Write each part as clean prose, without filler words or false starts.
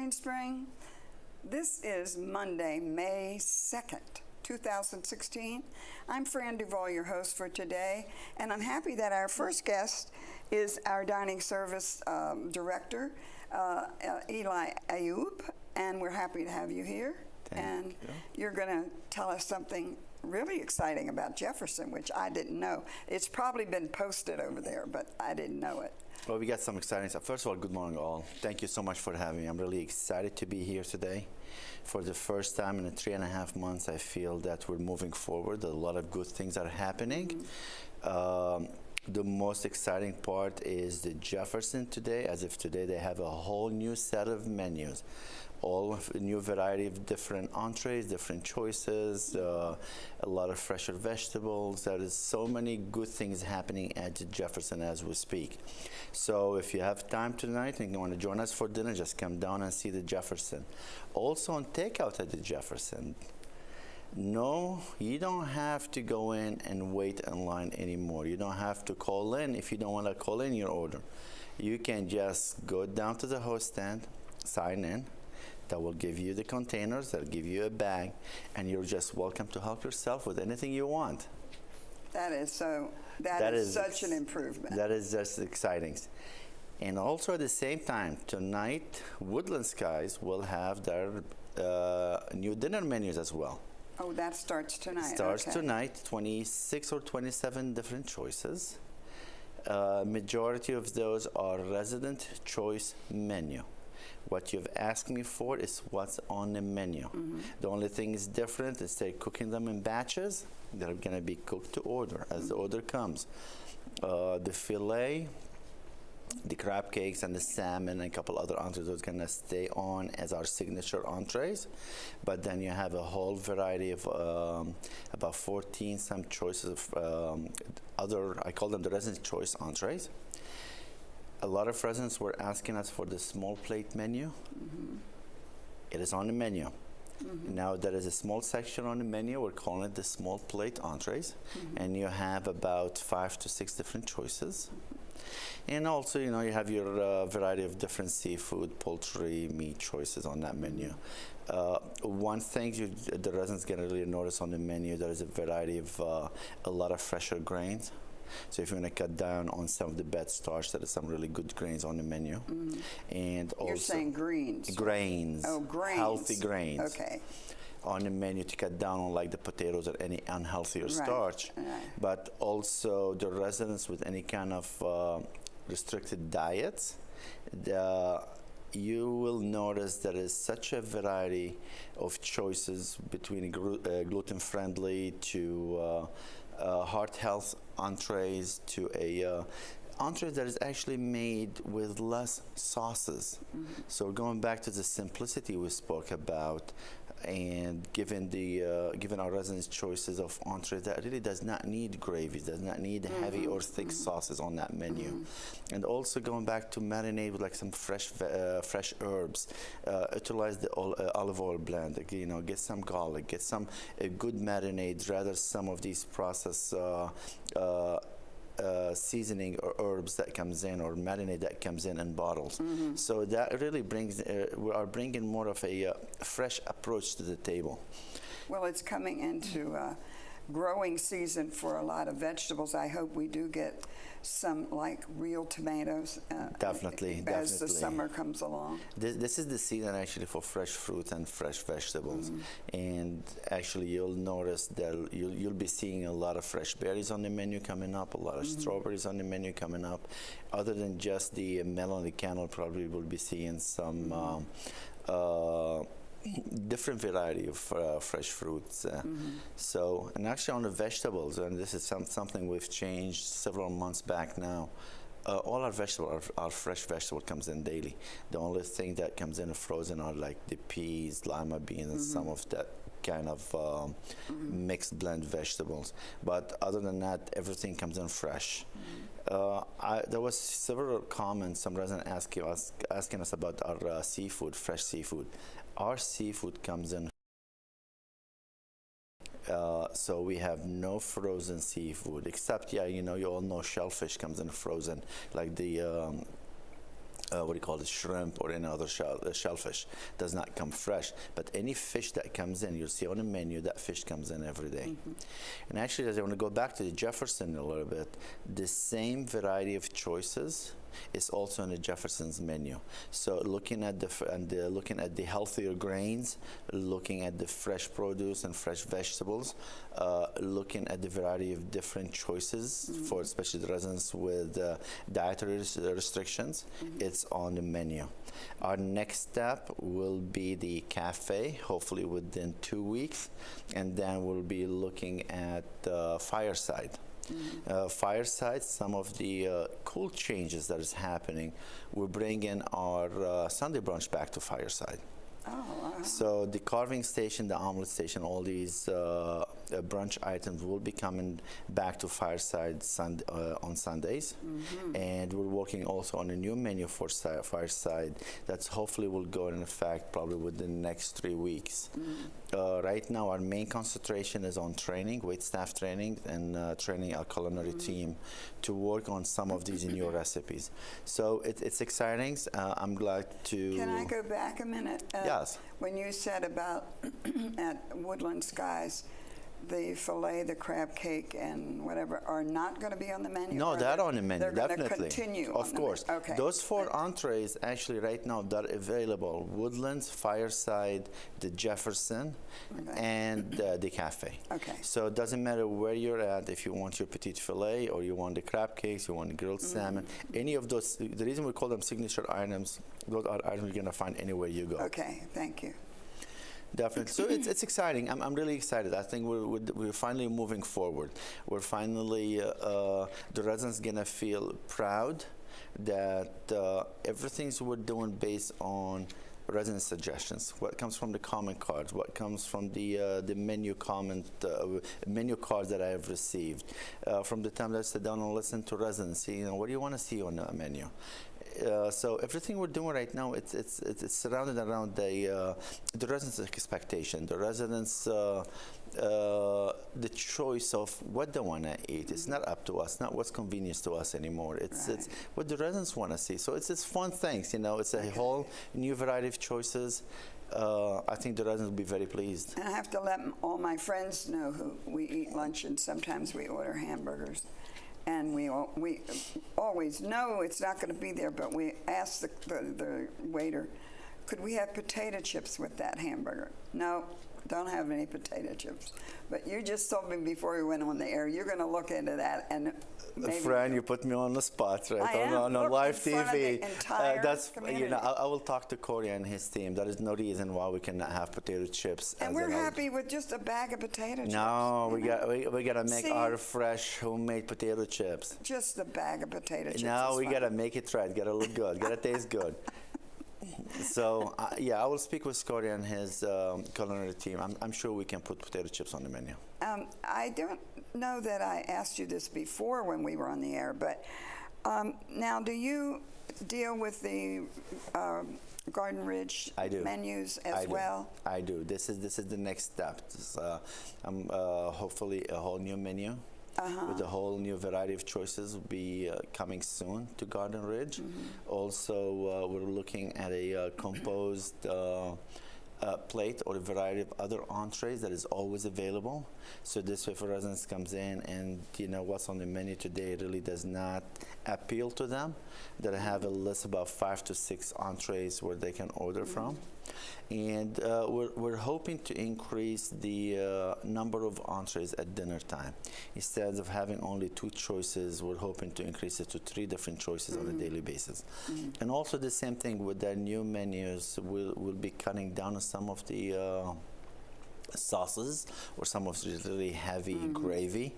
Morning Spring. This is Monday, May 2nd, 2016. I'm Fran Duvall, your host for today, and I'm happy that our first guest is our dining service director, Eli Ayub, and we're happy to have you here. Thank you. You're going to tell us something really exciting about Jefferson, which I didn't know. It's probably been posted over there, but I didn't know it. Well, we got some exciting stuff. First of all, good morning, all. Thank you so much for having me. I'm really excited to be here today. For the first time in 3.5 months, I feel that we're moving forward. A lot of good things are happening. The most exciting part is the Jefferson today, as if today they have a whole new set of menus. All a new variety of different entrees, different choices, a lot of fresher vegetables. There is so many good things happening at the Jefferson as we speak. So if you have time tonight and you want to join us for dinner, just come down and see the Jefferson. Also on takeout at the Jefferson. No, you don't have to go in and wait in line anymore. You don't have to call in if you don't want to call in your order. You can just go down to the host stand, sign in. That will give you the containers, that'll give you a bag, and you're just welcome to help yourself with anything you want. That is such an improvement. That is just exciting. And also at the same time, tonight, Woodland Skies will have their new dinner menus as well. Oh, that starts tonight. Starts tonight, 26 or 27 different choices. Majority of those are resident choice menu. What you've asked me for is what's on the menu. Mm-hmm. The only thing is different is they're cooking them in batches. They're going to be cooked to order as the order comes. The filet, the crab cakes, and the salmon, and a couple other entrees are going to stay on as our signature entrees. But then you have a whole variety of about 14 some choices of other, I call them the resident choice entrees. A lot of residents were asking us for the small plate menu. Mm-hmm. It is on the menu. Mm-hmm. Now there is a small section on the menu. We're calling it the small plate entrees. Mm-hmm. And you have about 5 to 6 different choices. Mm-hmm. And also, you have your variety of different seafood, poultry, meat choices on that menu. One thing the residents going to really notice on the menu, there is a variety of a lot of fresher grains. So if you want to cut down on some of the bad starch, there are some really good grains on the menu. Mm-hmm. And also you're saying greens. Grains. Oh, grains. Healthy grains. Okay. On the menu to cut down on like the potatoes or any unhealthier starch. Right. But also the residents with any kind of restricted diets, you will notice there is such a variety of choices between gluten-friendly to heart health entrees to a entree that is actually made with less sauces. Mm-hmm. So going back to the simplicity we spoke about, and given our residents choices of entree that really does not need gravies, does not need heavy or thick sauces on that menu. Mm-hmm. And also going back to marinate with like some fresh herbs, utilize the olive oil blend, get some garlic, get some good marinades rather some of these processed seasoning or herbs that comes in or marinade that comes in bottles. Mm-hmm. So that really brings, we are bringing more of a fresh approach to the table. Well, it's coming into growing season for a lot of vegetables. I hope we do get some like real tomatoes definitely as the summer comes along. This is the season actually for fresh fruit and fresh vegetables. Mm-hmm. And actually you'll notice that you'll be seeing a lot of fresh berries on the menu coming up, a lot of mm-hmm. strawberries on the menu coming up. Other than just the melon, the cantaloupe, probably will be seeing some different variety of fresh fruits. Mm-hmm. So, and actually on the vegetables, and this is something we've changed several months back now, all our vegetables, our fresh vegetable comes in daily. The only thing that comes in frozen are like the peas, lima beans, mm-hmm. and some of that kind of mm-hmm. mixed blend vegetables. But other than that, everything comes in fresh. Mm-hmm. There was several comments, some residents asking us about our seafood, fresh seafood. Our seafood comes in, so we have no frozen seafood, except, you all know shellfish comes in frozen, like the what do you call it, shrimp or any other shellfish does not come fresh. But any fish that comes in, you'll see on the menu that fish comes in every day. And actually, as I want to go back to the Jefferson a little bit, the same variety of choices is also on the Jefferson's menu. So looking at looking at the healthier grains, looking at the fresh produce and fresh vegetables, looking at the variety of different choices for especially the residents with dietary restrictions, it's on the menu. Our next step will be the cafe, hopefully within 2 weeks, and then we'll be looking at Fireside. Fireside, some of the cool changes that is happening. We're bringing our Sunday brunch back to Fireside. Oh, wow. So the carving station, the omelet station, all these brunch items will be coming back to Fireside on Sundays. And we're working also on a new menu for Fireside that's hopefully will go in effect probably within the next 3 weeks. Right now, our main concentration is on training, wait staff training, and training our culinary team to work on some of these new recipes. So it's exciting. I'm glad to... Can I go back a minute? Yes. When you said about at Woodland Skies, the filet, the crab cake, and whatever are not going to be on the menu? No, they're on the menu, they're definitely. They're going to continue Of course. Okay. Those 4 entrees, actually, right now, they're available. Woodlands, Fireside, the Jefferson, and the cafe. Okay. So it doesn't matter where you're at, if you want your petite filet, or you want the crab cakes, you want the grilled salmon, any of those. The reason we call them signature items, those are items you're going to find anywhere you go. Okay, thank you. Definitely. So it's exciting. I'm really excited. I think we're finally moving forward. We're finally, the residents going to feel proud that everything we're doing based on resident suggestions, what comes from the comment cards, what comes from the menu menu cards that I have received, from the time that I sit down and listen to residents, what do you want to see on the menu? So everything we're doing right now, it's surrounded around the residents' expectation, the residents' the choice of what they want to eat. It's not up to us, not what's convenient to us anymore. It's what the residents want to see. So it's fun things, It's a whole new variety of choices. I think the residents will be very pleased. And I have to let all my friends know who we eat lunch, and sometimes we order hamburgers. And we always know it's not going to be there, but we ask the waiter, could we have potato chips with that hamburger? No, don't have any potato chips. But you just told me before we went on the air, you're going to look into that and maybe... Fran, you put me on the spot, right? I am. On live TV. That's community. I will talk to Corey and his team. There is no reason why we cannot have potato chips. And we're happy with just a bag of potato chips. No, we got to make our fresh homemade potato chips. Just the bag of potato chips. No, we got to make it right. Got to look good. Got to taste good. So I will speak with Scotty and his culinary team. I'm sure we can put potato chips on the menu. I don't know that I asked you this before when we were on the air, but now do you deal with the Garden Ridge menus as well? I do. This is the next step. Hopefully a whole new menu. With a whole new variety of choices will be coming soon to Garden Ridge. Also, we're looking at a composed plate or a variety of other entrees that is always available. So this way, if a resident comes in and what's on the menu today really does not appeal to them, that I have a list about 5 to 6 entrees where they can order from. And we're hoping to increase the number of entrees at dinner time. Instead of having only 2 choices, we're hoping to increase it to 3 different choices on a daily basis. And also the same thing with the new menus, we'll be cutting down on some of the sauces or some of the really heavy gravy.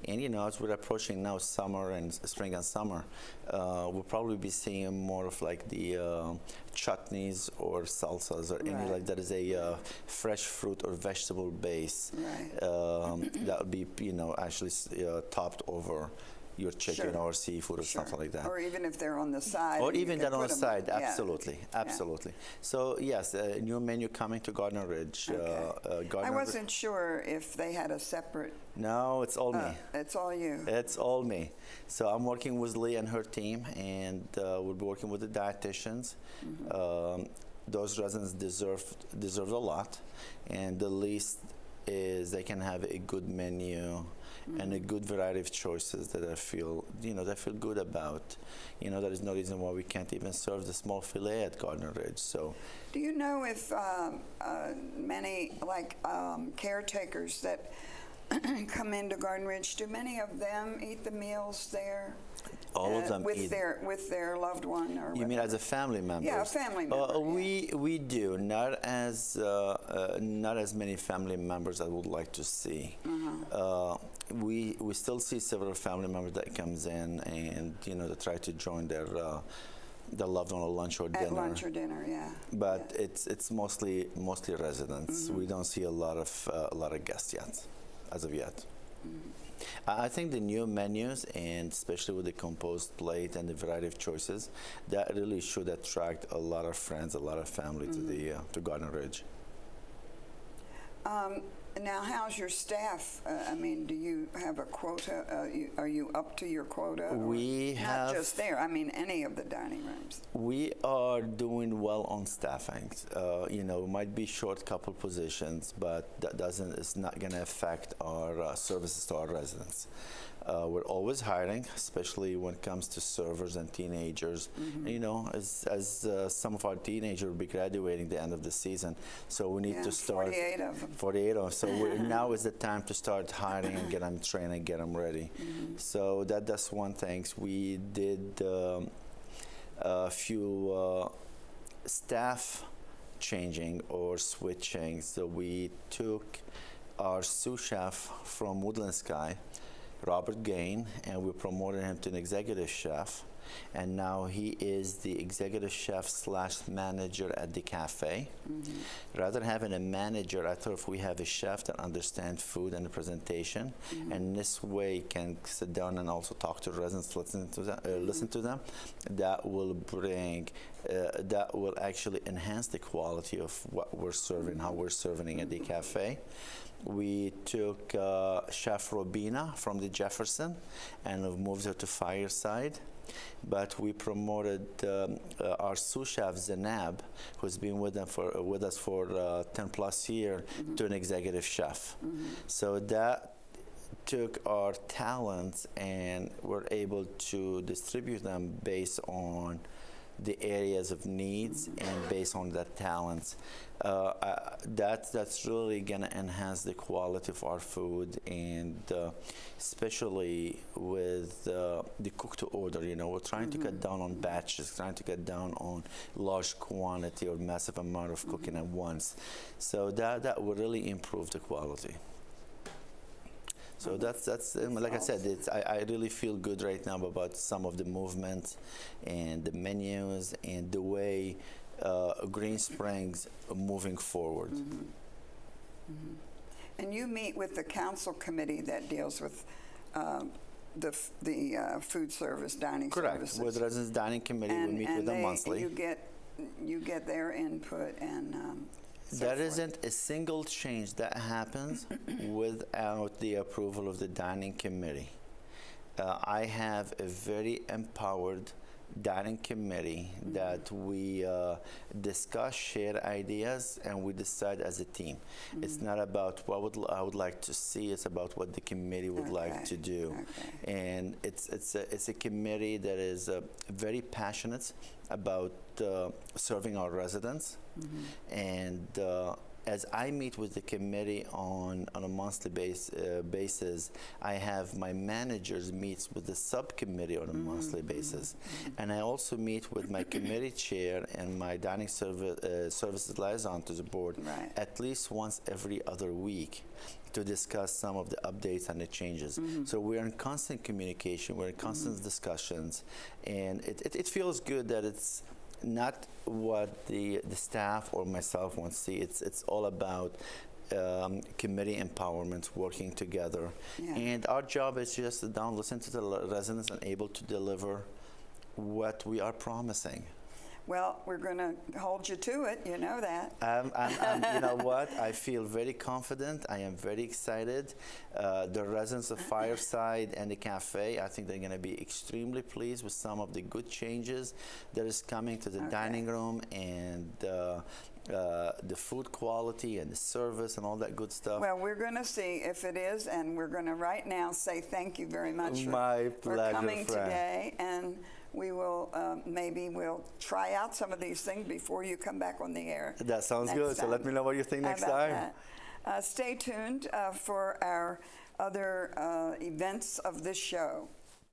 And as we're approaching now summer and spring and summer, we'll probably be seeing more of like the chutneys or salsas or any like that is a fresh fruit or vegetable base that would be actually topped over your chicken Sure. or seafood or something like that. Or even if they're on the side. Or and you even can that on the put 'em side, yeah. absolutely, absolutely. So yes, a new menu coming to Gardner Ridge. Okay. I Gardner wasn't sure if they had a separate, No, it's all me. it's all you. It's all me. So I'm working with Lee and her team, and we'll be working with the dietitians. Those residents deserve a lot, and the least is they can have a good menu and a good variety of choices that I feel good about. There is no reason why we can't even serve the small filet at Gardner Ridge. So, Do you know if many, caretakers that come into Garden Ridge, do many of them eat the meals there? all of them with eat. their loved one, or You mean as a family member? Yeah, a family member. Yeah. We do not as many family members I would like to see. We still see several family members that comes in and they try to join their loved one at lunch or dinner. At lunch or dinner, yeah. But it's mostly residents. We don't see a lot of guests yet, as of yet. I think the new menus, and especially with the composed plate and the variety of choices, that really should attract a lot of friends, a lot of family to Gardner Ridge. Now, how's your staff? Do you have a quota? Are you up to your quota? We have. Not just there. Any of the dining rooms. We are doing well on staffing. We might be short couple positions, but it's not going to affect our services to our residents. We're always hiring, especially when it comes to servers and teenagers. As some of our teenagers will be graduating at the end of the season, so we need to start. 48 of them. 48 of them. So now is the time to start hiring and get them trained and get them ready. So that's one thing. We did a few staff changing or switching. So we took our sous chef from Woodland Sky, Robert Gain, and we promoted him to an executive chef, and now he is the executive chef / manager at the cafe. Rather than having a manager, I thought if we have a chef that understands food and the presentation, and this way can sit down and also talk to residents, listen to them, that will actually enhance the quality of what we're serving, how we're serving at the cafe. We took Chef Robina from the Jefferson and have moved her to Fireside. But we promoted our sous chef Zanab, who's been with us for 10 plus years, to an executive chef. So that took our talents and we're able to distribute them based on the areas of needs and based on their talents. That's really going to enhance the quality of our food, and especially with the cook to order. We're trying to cut down on batches, trying to cut down on large quantity or massive amount of cooking at once. So that will really improve the quality. So that's like I said, I really feel good right now about some of the movements and the menus and the way Green Springs are moving forward. And you meet with the council committee that deals with the food service, dining services. Correct. With Residents Dining Committee, we meet with them monthly. You get their input and There isn't a single change that happens without the approval of the dining committee. I have a very empowered dining committee that we discuss, share ideas, and we decide as a team. It's not about what I would like to see, it's about what the committee would like to do. And it's a committee that is very passionate about serving our residents. And as I meet with the committee on a monthly basis, I have my managers meet with the subcommittee on a monthly basis. And I also meet with my committee chair and my dining services liaison to the board at least once every other week to discuss some of the updates and the changes. So we're in constant communication, we're in constant discussions, and it feels good that it's not what the staff or myself want to see. It's all about committee empowerment working together. Yeah. And our job is just to down, listen to the residents and able to deliver what we are promising. Well, we're going to hold you to it. You know that. You know what? I feel very confident. I am very excited. The residents of Fireside and the cafe, I think they're going to be extremely pleased with some of the good changes that is coming to the dining room and the food quality and the service and all that good stuff. Well, we're going to see if it is, and we're going to right now say thank you very much for coming today. And we will maybe we'll try out some of these things before you come back on the air. That sounds good. So let me know what you think next time. Stay tuned for our other events of this show.